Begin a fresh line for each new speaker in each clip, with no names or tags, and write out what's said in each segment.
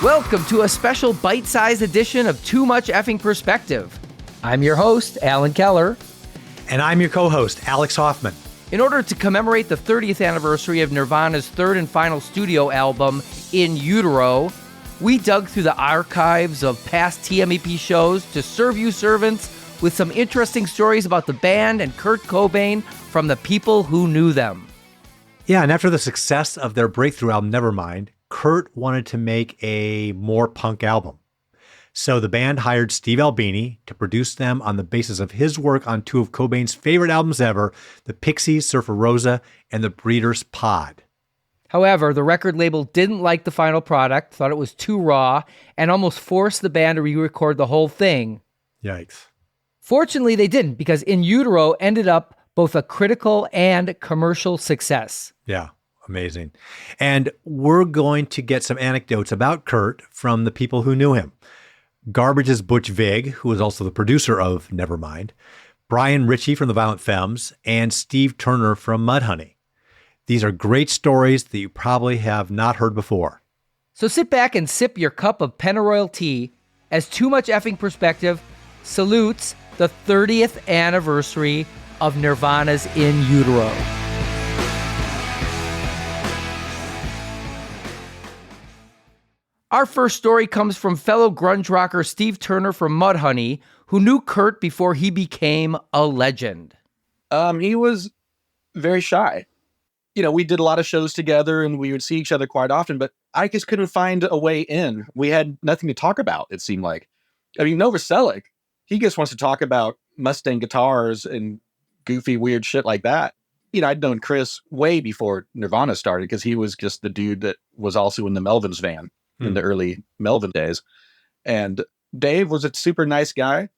Welcome to a special bite-sized edition of Too Much Effing Perspective. I'm your host, Alan Keller.
And I'm your co-host, Alex Hoffman.
In order to commemorate the 30th anniversary of Nirvana's third and final studio album, In Utero, we dug through the archives of past TMEP shows to serve you servants with some interesting stories about the band and Kurt Cobain from the people who knew them.
Yeah, and after the success of their breakthrough album, Nevermind, Kurt wanted to make a more punk album. So the band hired Steve Albini to produce them on the basis of his work on two of Cobain's favorite albums ever, the Pixies' Surfer Rosa and the Breeders' Pod.
However, the record label didn't like the final product, thought it was too raw, and almost forced the band to re-record the whole thing.
Yikes.
Fortunately, they didn't, because In Utero ended up both a critical and commercial success.
Yeah. Amazing. And we're going to get some anecdotes about Kurt from the people who knew him. Garbage's Butch Vig, who was also the producer of Nevermind, Brian Ritchie from the Violent Femmes, and Steve Turner from Mudhoney. These are great stories that you probably have not heard before.
So sit back and sip your cup of Pennyroyal tea as Too Much Effing Perspective salutes the 30th anniversary of Nirvana's In Utero. Our first story comes from fellow grunge rocker Steve Turner from Mudhoney, who knew Kurt before he became a legend.
He was very shy. You know, we did a lot of shows together and we would see each other quite often, but I just couldn't find a way in. We had nothing to talk about, it seemed like. I mean, Novoselic, he just wants to talk about Mustang guitars and goofy, weird shit like that. You know, I'd known Chris way before Nirvana started because he was just the dude that was also in the Melvin's van in the early Melvin days. And Dave was a super nice guy.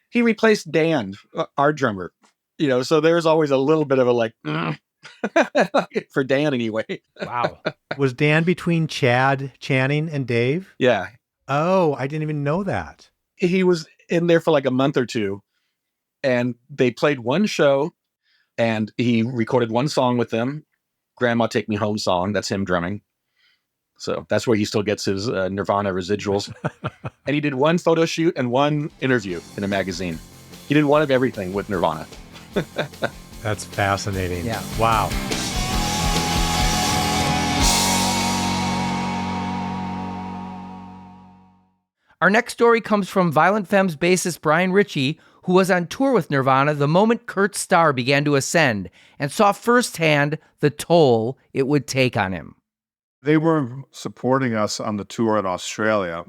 He replaced Dan, our drummer, you know, so there's always a little bit of a like, for Dan anyway.
Wow.
Was Dan between Chad Channing and Dave?
Yeah.
Oh, I didn't even know that.
He was in there for like a month or two and they played one show and he recorded one song with them, Grandma Take Me Home song. That's him drumming. So that's where he still gets his Nirvana residuals. And he did one photo shoot and one interview in a magazine. He did one of everything with Nirvana.
That's fascinating.
Yeah.
Wow.
Our next story comes from Violent Femmes bassist Brian Ritchie, who was on tour with Nirvana the moment Kurt's star began to ascend and saw firsthand the toll it would take on him.
They were supporting us on the tour in Australia.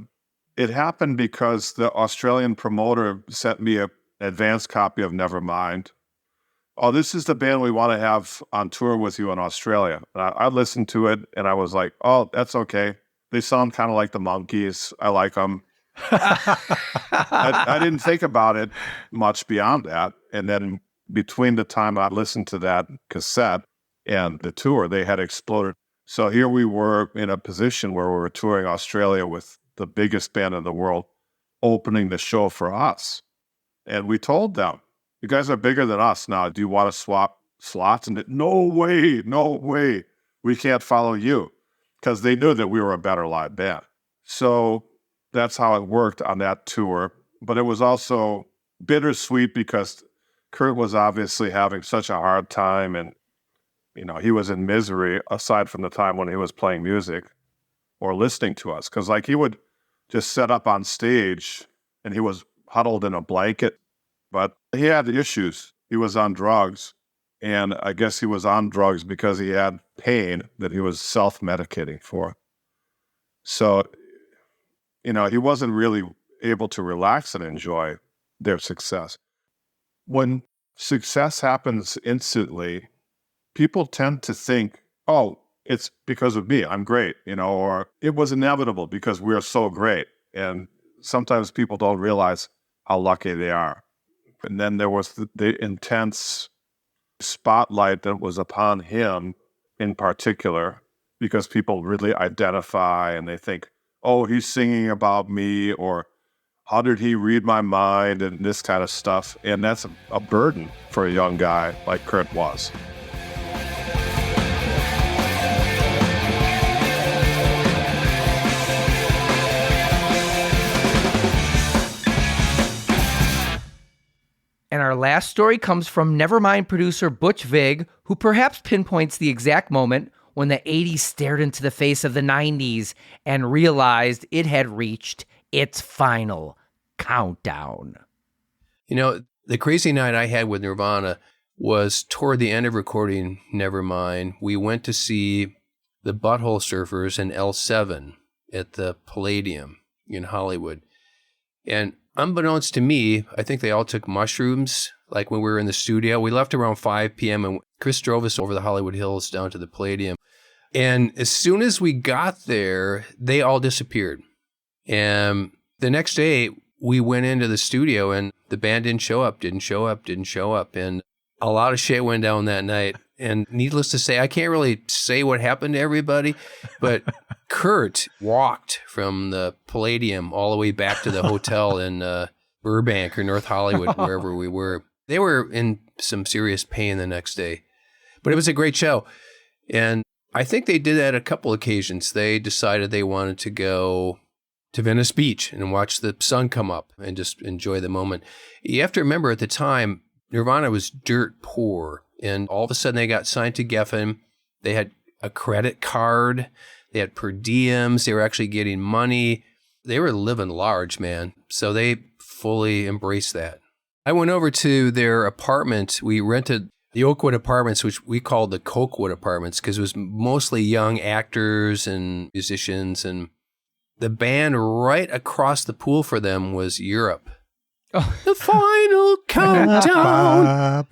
It happened because the Australian promoter sent me an advanced copy of Nevermind. Oh, this is the band we want to have on tour with you in Australia. And I listened to it and I was like, oh, that's okay. They sound kind of like the Monkees. I like them. I didn't think about it much beyond that. And then between the time I listened to that cassette and the tour, they had exploded. So here we were in a position where we were touring Australia with the biggest band in the world, opening the show for us. And we told them, you guys are bigger than us now. Do you want to swap slots? And no way. We can't follow you. Because they knew that we were a better live band. So that's how it worked on that tour. But it was also bittersweet because Kurt was obviously having such a hard time and you know, he was in misery aside from the time when he was playing music or listening to us. Because, like, he would just set up on stage and he was huddled in a blanket. But he had issues. He was on drugs. And I guess he was on drugs because he had pain that he was self-medicating for. So, you know, he wasn't really able to relax and enjoy their success. When success happens instantly, people tend to think, oh, it's because of me, I'm great, you know, or it was inevitable because we're so great. And sometimes people don't realize how lucky they are. And then there was the intense spotlight that was upon him in particular, because people really identify and they think, oh, he's singing about me, or how did he read my mind, and this kind of stuff. And that's a burden for a young guy like Kurt was.
And our last story comes from Nevermind producer Butch Vig, who perhaps pinpoints the exact moment when the 80s stared into the face of the 90s and realized it had reached its final countdown.
You know, the crazy night I had with Nirvana was toward the end of recording Nevermind. We went to see the Butthole Surfers in L7 at the Palladium in Hollywood. And unbeknownst to me, I think they all took mushrooms, like when we were in the studio. We left around 5 p.m. and Chris drove us over the Hollywood Hills down to the Palladium. And as soon as we got there, they all disappeared. And the next day, we went into the studio and the band didn't show up. And a lot of shit went down that night. And needless to say, I can't really say what happened to everybody, but Kurt walked from the Palladium all the way back to the hotel in Burbank or North Hollywood, wherever we were. They were in some serious pain the next day, but it was a great show. And I think they did that a couple occasions. They decided they wanted to go to Venice Beach and watch the sun come up and just enjoy the moment. You have to remember at the time, Nirvana was dirt poor. And all of a sudden they got signed to Geffen. They had a credit card. They had per diems. They were actually getting money. They were living large, man. So they fully embraced that. I went over to their apartment. We rented the Oakwood Apartments, which we called the Cokewood Apartments, because it was mostly young actors and musicians. And the band right across the pool for them was Europe. Oh. The final countdown.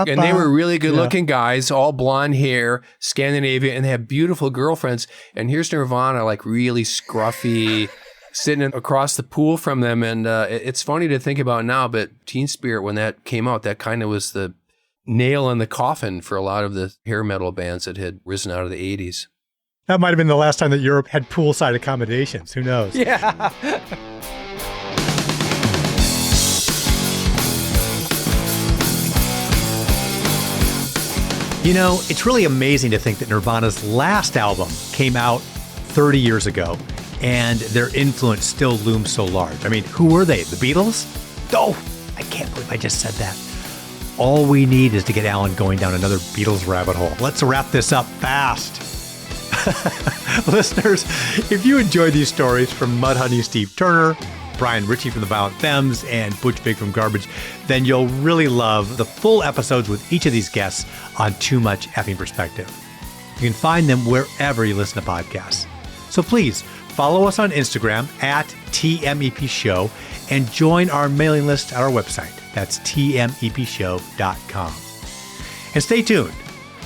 And they were really good looking guys, all blonde hair, Scandinavia, and they had beautiful girlfriends. And here's Nirvana, like really scruffy, sitting across the pool from them. And it's funny to think about now, but Teen Spirit, when that came out, that kind of was the nail in the coffin for a lot of the hair metal bands that had risen out of the 80s.
That might have been the last time that Europe had poolside accommodations. Who knows?
Yeah.
You know, it's really amazing to think that Nirvana's last album came out 30 years ago, and their influence still looms so large. I mean, who were they? The Beatles? Oh, I can't believe I just said that. All we need is to get Alan going down another Beatles rabbit hole. Let's wrap this up fast. Listeners, if you enjoy these stories from Mudhoney Steve Turner, Brian Ritchie from the Violent Femmes, and Butch Vig from Garbage, then you'll really love the full episodes with each of these guests on Too Much Effing Perspective. You can find them wherever you listen to podcasts. So please follow us on Instagram at TMEP Show and join our mailing list at our website. That's tmepshow.com. And stay tuned.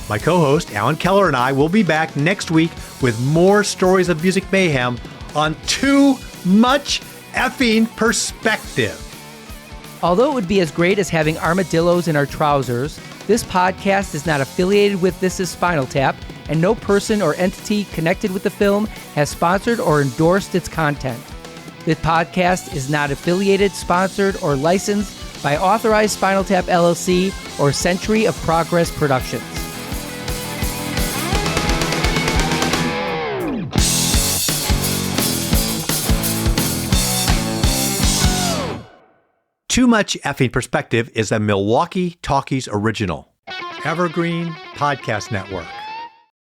My co-host, Alan Keller, and I will be back next week with more stories of music mayhem on Too Much Effing Perspective.
Although it would be as great as having armadillos in our trousers, this podcast is not affiliated with This Is Spinal Tap, and no person or entity connected with the film has sponsored or endorsed its content. This podcast is not affiliated, sponsored, or licensed by Authorized Spinal Tap LLC or Century of Progress Productions.
Too Much Effing Perspective is a Milwaukee Talkies original. Evergreen Podcast Network.